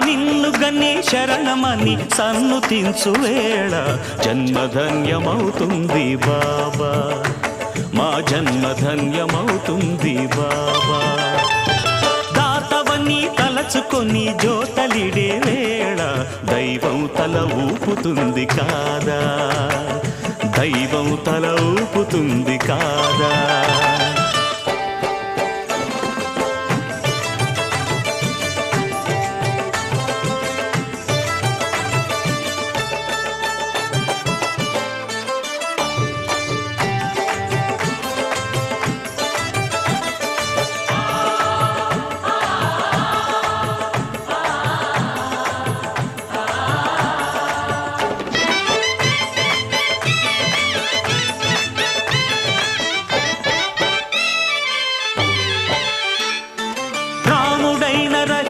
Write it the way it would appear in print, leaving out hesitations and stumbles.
నిన్ను గన్ని శరణమని సన్నుతించు వేళ జన్మధన్యమవుతుంది బాబా, మా జన్మధన్యమవుతుంది బాబా. దాతవని తలచుకొని జోతలిడే వేళ దైవం తల ఊపుతుంది కాదా, దైవం తల ఊపుతుంది కాదా.